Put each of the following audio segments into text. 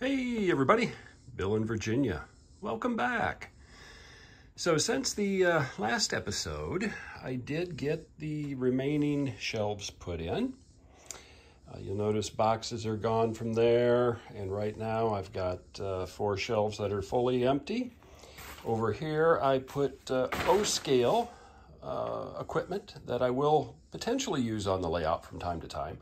Hey everybody, Bill in Virginia. Welcome back. So since the last episode, I did get the remaining shelves put in. You'll notice boxes are gone from there, and right now I've got 4 shelves that are fully empty. Over here I put O-scale equipment that I will potentially use on the layout from time to time.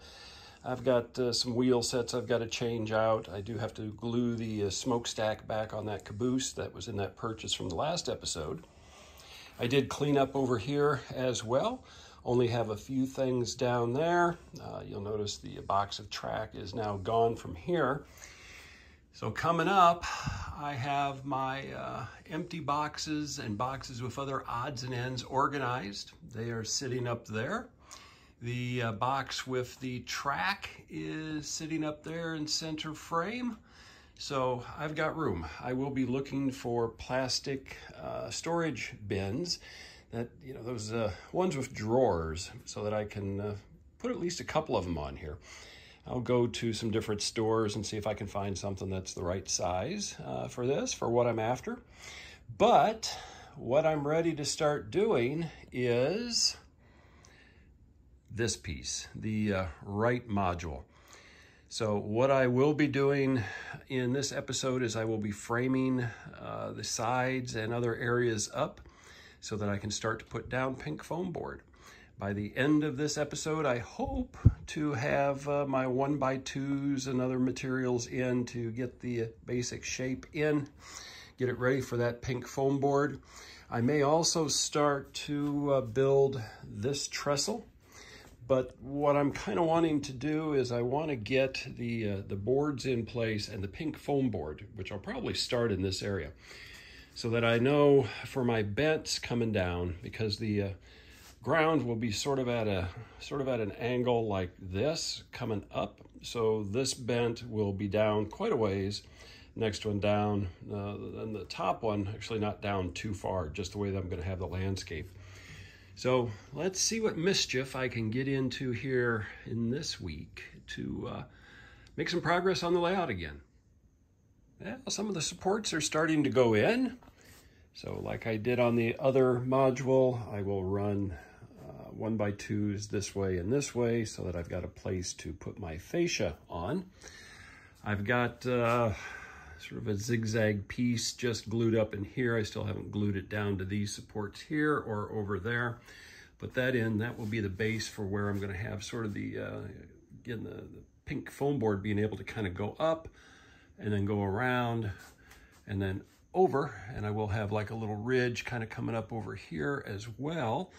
I've got some wheel sets I've got to change out. I do have to glue the smokestack back on that caboose that was in that purchase from the last episode. I did clean up over here as well. Only have a few things down there. You'll notice the box of track is now gone from here. So coming up, I have my empty boxes and boxes with other odds and ends organized. They are sitting up there. The box with the track is sitting up there in center frame. So I've got room. I will be looking for plastic storage bins that, those ones with drawers so that I can put at least a couple of them on here. I'll go to some different stores and see if I can find something that's the right size for this, for what I'm after. But what I'm ready to start doing is this piece, the right module. So what I will be doing in this episode is I will be framing the sides and other areas up so that I can start to put down pink foam board. By the end of this episode, I hope to have my 1x2s and other materials in to get the basic shape in, get it ready for that pink foam board. I may also start to build this trestle. But what I'm kind of wanting to do is I want to get the boards in place and the pink foam board, which I'll probably start in this area, so that I know for my bents coming down, because the ground will be sort of at an angle like this coming up. So this bent will be down quite a ways. Next one down, and the top one actually not down too far, just the way that I'm going to have the landscape. So let's see what mischief I can get into here in this week to make some progress on the layout again. Yeah, some of the supports are starting to go in. So like I did on the other module, I will run 1x2s this way and this way so that I've got a place to put my fascia on. I've got sort of a zigzag piece just glued up in here. I still haven't glued it down to these supports here or over there. Put that in, that will be the base for where I'm gonna have sort of the, again, the pink foam board being able to kind of go up and then go around and then over. And I will have like a little ridge kind of coming up over here as well.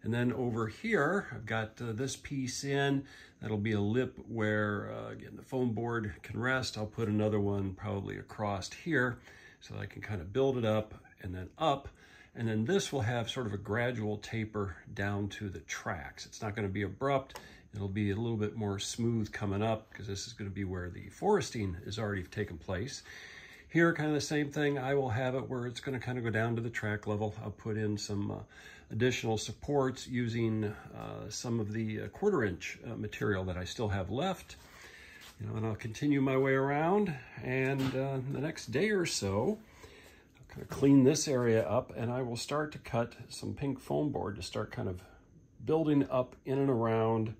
And then over here, I've got this piece in. That'll be a lip where, again, the foam board can rest. I'll put another one probably across here so that I can kind of build it up and then up. And then this will have sort of a gradual taper down to the tracks. It's not going to be abrupt. It'll be a little bit more smooth coming up because this is going to be where the foresting is already taken place. Here, kind of the same thing. I will have it where it's going to kind of go down to the track level. I'll put in some additional supports using some of the 1/4 inch material that I still have left. And I'll continue my way around, and the next day or so, I'll kind of clean this area up, and I will start to cut some pink foam board to start kind of building up in and around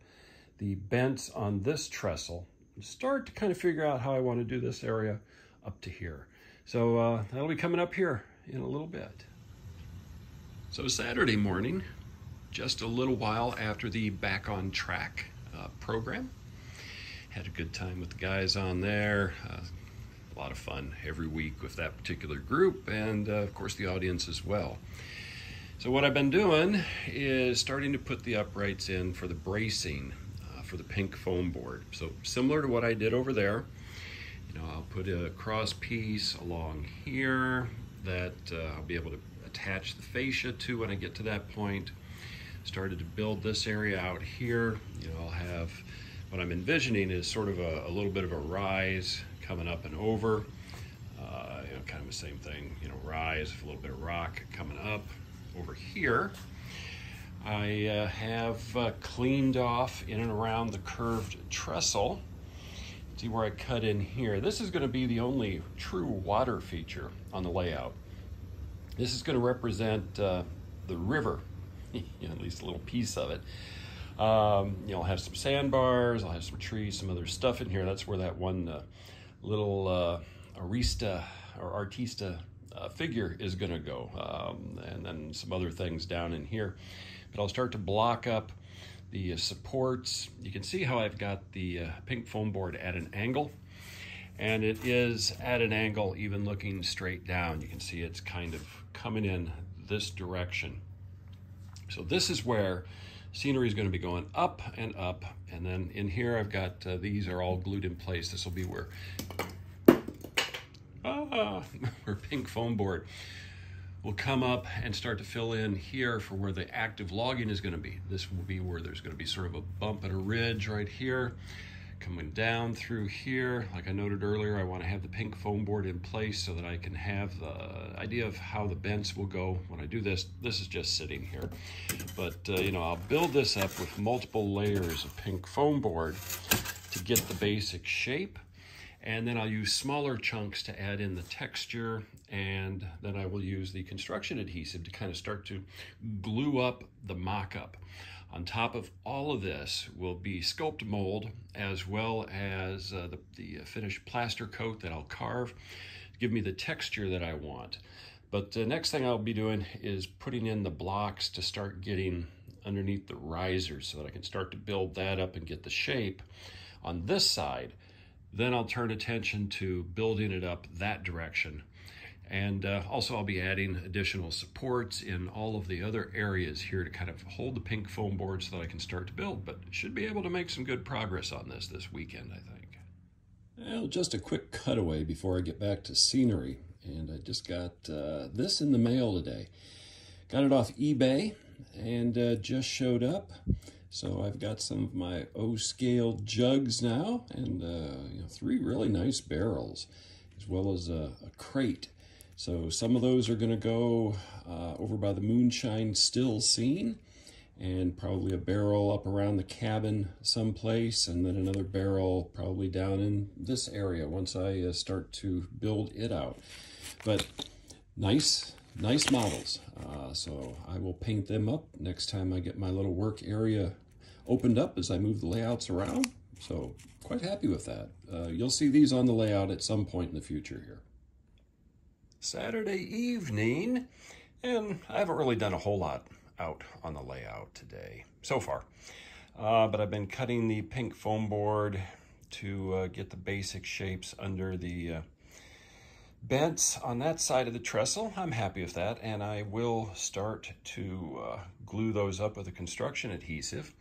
the bents on this trestle, and start to kind of figure out how I want to do this area up to here. So that'll be coming up here in a little bit. So Saturday morning, just a little while after the Back on Track program. Had a good time with the guys on there. A lot of fun every week with that particular group, and of course the audience as well. So what I've been doing is starting to put the uprights in for the bracing for the pink foam board. So similar to what I did over there, I'll put a cross piece along here that I'll be able to attach the fascia to when I get to that point. Started to build this area out here. I'll have, what I'm envisioning is sort of a little bit of a rise coming up and over. Kind of the same thing, rise, a little bit of rock coming up over here. I have cleaned off in and around the curved trestle See where I cut in here? This is going to be the only true water feature on the layout. This is going to represent the river, at least a little piece of it. I'll have some sandbars, I'll have some trees, some other stuff in here. That's where that one little artista figure is going to go, and then some other things down in here. But I'll start to block up the supports. You can see how I've got the pink foam board at an angle, and it is at an angle even looking straight down. You can see it's kind of coming in this direction. So this is where scenery is going to be going up and up, and then in here I've got these are all glued in place. This will be where pink foam board will come up and start to fill in here for where the active logging is going to be. This will be where there's going to be sort of a bump and a ridge right here, coming down through here. Like I noted earlier, I want to have the pink foam board in place so that I can have the idea of how the bents will go when I do this. This is just sitting here, but I'll build this up with multiple layers of pink foam board to get the basic shape, and then I'll use smaller chunks to add in the texture, and then I will use the construction adhesive to kind of start to glue up the mock-up. On top of all of this will be sculpt mold, as well as the finished plaster coat that I'll carve to give me the texture that I want. But the next thing I'll be doing is putting in the blocks to start getting underneath the risers so that I can start to build that up and get the shape on this side. Then I'll turn attention to building it up that direction. And also I'll be adding additional supports in all of the other areas here to kind of hold the pink foam board so that I can start to build, but should be able to make some good progress on this weekend, I think. Well, just a quick cutaway before I get back to scenery. And I just got this in the mail today. Got it off eBay and just showed up. So I've got some of my O-scale jugs now, and 3 really nice barrels, as well as a crate. So some of those are going to go over by the moonshine still scene, and probably a barrel up around the cabin someplace, and then another barrel probably down in this area once I start to build it out. But nice models. So I will paint them up next time I get my little work area opened up as I move the layouts around. So quite happy with that. You'll see these on the layout at some point in the future here. Saturday evening, and I haven't really done a whole lot out on the layout today so far, but I've been cutting the pink foam board to get the basic shapes under the bents on that side of the trestle. I'm happy with that, and I will start to glue those up with a construction adhesive.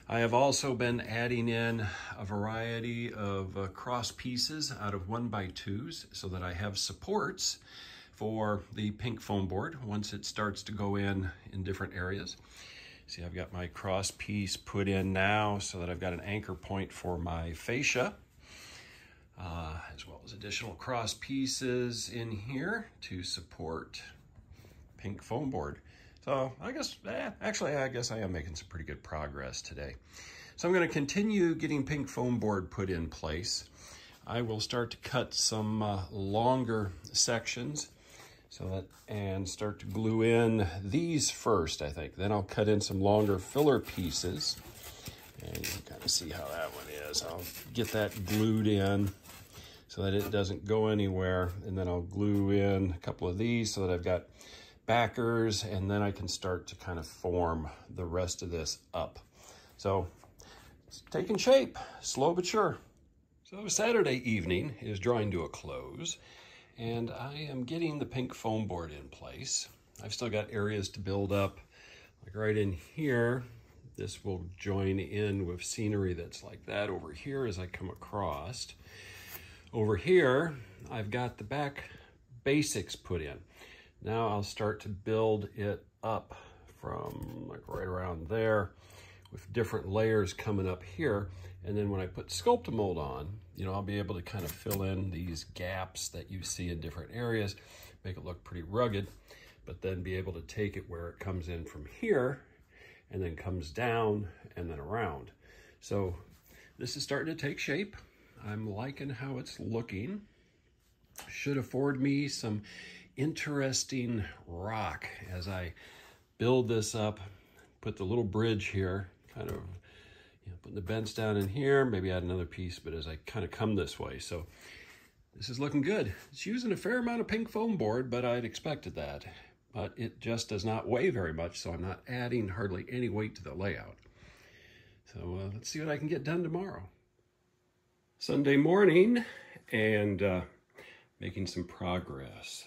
I have also been adding in a variety of cross pieces out of 1x2s so that I have supports for the pink foam board once it starts to go in different areas. See, I've got my cross piece put in now so that I've got an anchor point for my fascia, as well as additional cross pieces in here to support pink foam board. So I guess, I guess I am making some pretty good progress today. So I'm going to continue getting pink foam board put in place. I will start to cut some longer sections and start to glue in these first, I think. Then I'll cut in some longer filler pieces. And you can kind of see how that one is. I'll get that glued in so that it doesn't go anywhere. And then I'll glue in a couple of these so that I've got backers, and then I can start to kind of form the rest of this up. So it's taking shape, slow but sure. So Saturday evening is drawing to a close, and I am getting the pink foam board in place. I've still got areas to build up, like right in here. This will join in with scenery that's like that over here as I come across. Over here, I've got the back basics put in. Now I'll start to build it up from like right around there with different layers coming up here. And then when I put sculpt mold on, I'll be able to kind of fill in these gaps that you see in different areas, make it look pretty rugged, but then be able to take it where it comes in from here and then comes down and then around. So this is starting to take shape. I'm liking how it's looking. Should afford me some interesting rock as I build this up. Put the little bridge here, kind of put the vents down in here, maybe add another piece, but as I kind of come this way. So this is looking good. It's using a fair amount of pink foam board, but I'd expected that. But it just does not weigh very much, so I'm not adding hardly any weight to the layout. So let's see what I can get done tomorrow. Sunday morning, and making some progress.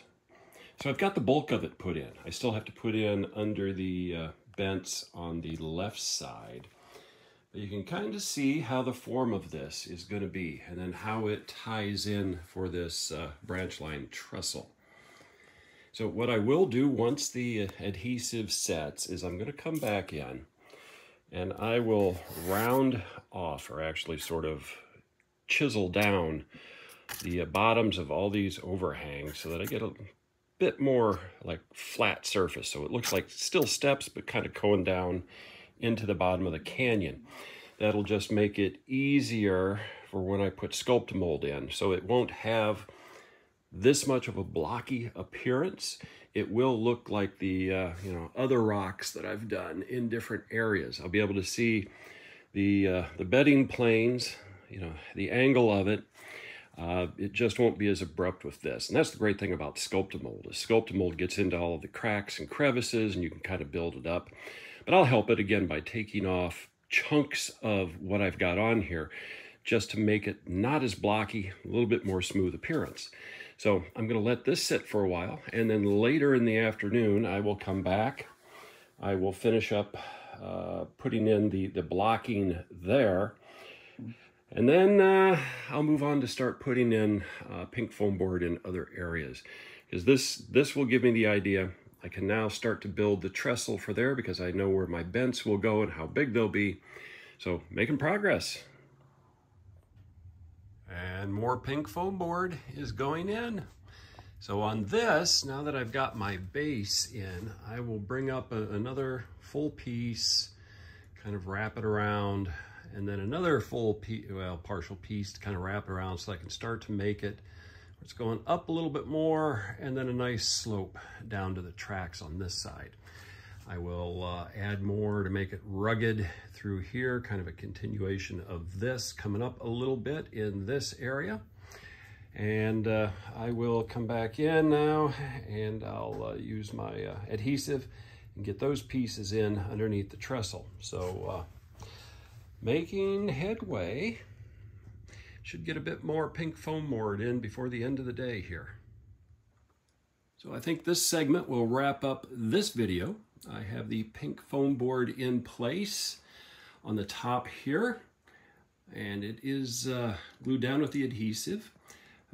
So I've got the bulk of it put in. I still have to put in under the vents on the left side. But you can kind of see how the form of this is going to be, and then how it ties in for this branch line trestle. So what I will do once the adhesive sets is I'm going to come back in and I will round off, or actually sort of chisel down the bottoms of all these overhangs so that I get a bit more like flat surface. So it looks like still steps, but kind of going down into the bottom of the canyon. That'll just make it easier for when I put Sculpt-A-Mold in. So it won't have this much of a blocky appearance. It will look like the other rocks that I've done in different areas. I'll be able to see the bedding planes, the angle of it. It just won't be as abrupt with this. And that's the great thing about Sculpt-A-Mold, is Sculpt-A-Mold gets into all of the cracks and crevices, and you can kind of build it up. But I'll help it again by taking off chunks of what I've got on here, just to make it not as blocky, a little bit more smooth appearance. So I'm going to let this sit for a while, and then later in the afternoon I will come back. I will finish up putting in the blocking there, and then I'll move on to start putting in pink foam board in other areas, because this will give me the idea. I can now start to build the trestle for there, because I know where my vents will go and how big they'll be. So making progress. And more pink foam board is going in. So on this, now that I've got my base in, I will bring up another full piece, kind of wrap it around, and then another full piece, well, partial piece to kind of wrap it around, so I can start to make it, it's going up a little bit more, and then a nice slope down to the tracks on this side. I will add more to make it rugged through here, kind of a continuation of this, coming up a little bit in this area. And I will come back in now, and I'll use my adhesive and get those pieces in underneath the trestle. So making headway. Should get a bit more pink foam board in before the end of the day here. So I think this segment will wrap up this video. I have the pink foam board in place on the top here, and it is glued down with the adhesive.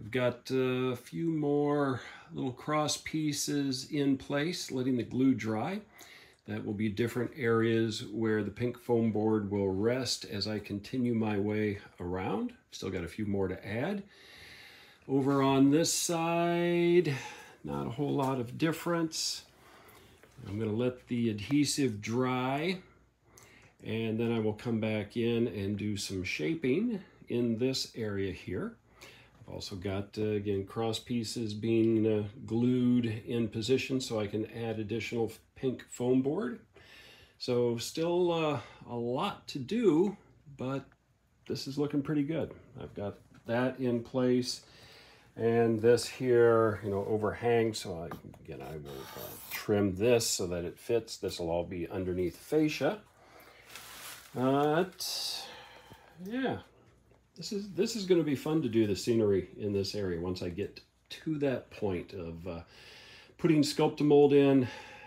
I've got a few more little cross pieces in place, letting the glue dry. That will be different areas where the pink foam board will rest as I continue my way around. Still got a few more to add. Over on this side, not a whole lot of difference. I'm going to let the adhesive dry, and then I will come back in and do some shaping in this area here. I've also got, again, cross pieces being glued in position so I can add additional pink foam board. So still a lot to do, but this is looking pretty good. I've got that in place, and this here, overhang. So again, I will trim this so that it fits. This will all be underneath fascia. But yeah, this is going to be fun to do the scenery in this area once I get to that point of putting Sculpt-A-Mold in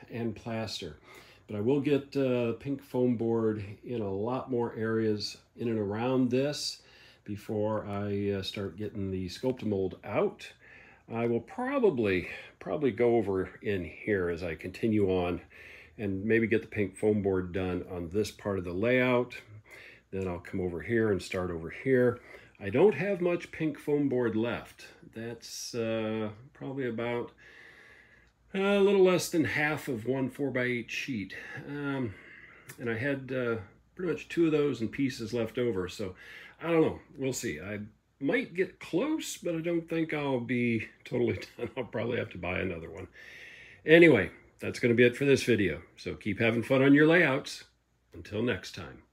and plaster. But I will get pink foam board in a lot more areas in and around this before I start getting the Sculpt-A-Mold out. I will probably go over in here as I continue on and maybe get the pink foam board done on this part of the layout. Then I'll come over here and start over here. I don't have much pink foam board left. That's probably about a little less than half of one 4x8 sheet. And I had pretty much 2 of those in pieces left over. So I don't know. We'll see. might get close, but I don't think I'll be totally done. I'll probably have to buy another one. Anyway, that's going to be it for this video. So keep having fun on your layouts. Until next time.